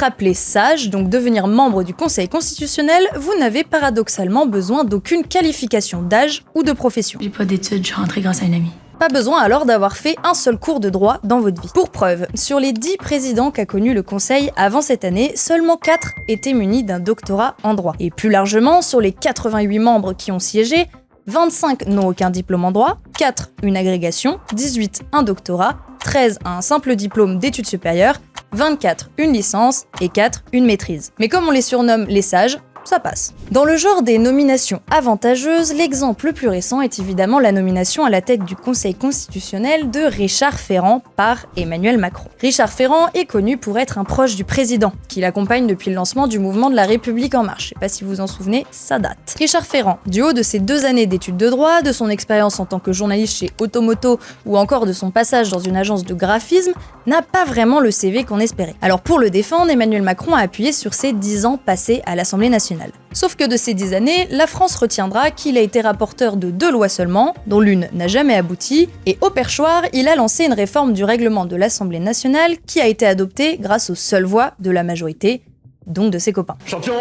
Être appelé sage, donc devenir membre du Conseil constitutionnel, vous n'avez paradoxalement besoin d'aucune qualification d'âge ou de profession. J'ai pas d'études, je suis rentrée grâce à une amie. Pas besoin alors d'avoir fait un seul cours de droit dans votre vie. Pour preuve, sur les 10 présidents qu'a connu le Conseil avant cette année, seulement 4 étaient munis d'un doctorat en droit. Et plus largement, sur les 88 membres qui ont siégé, 25 n'ont aucun diplôme en droit, 4 une agrégation, 18 un doctorat, 13 un simple diplôme d'études supérieures, 24 une licence et 4 une maîtrise. Mais comme on les surnomme les sages, ça passe. Dans le genre des nominations avantageuses, l'exemple le plus récent est évidemment la nomination à la tête du Conseil constitutionnel de Richard Ferrand par Emmanuel Macron. Richard Ferrand est connu pour être un proche du président, qui l'accompagne depuis le lancement du mouvement de la République en marche. Je sais pas si vous en souvenez, ça date. Richard Ferrand, du haut de ses 2 années d'études de droit, de son expérience en tant que journaliste chez Automoto ou encore de son passage dans une agence de graphisme, n'a pas vraiment le CV qu'on espérait. Alors pour le défendre, Emmanuel Macron a appuyé sur ses 10 ans passés à l'Assemblée nationale. Sauf que de ces 10 années, la France retiendra qu'il a été rapporteur de 2 lois seulement, dont l'une n'a jamais abouti, et au perchoir, il a lancé une réforme du règlement de l'Assemblée nationale qui a été adoptée grâce aux seules voix de la majorité, donc de ses copains. Champion!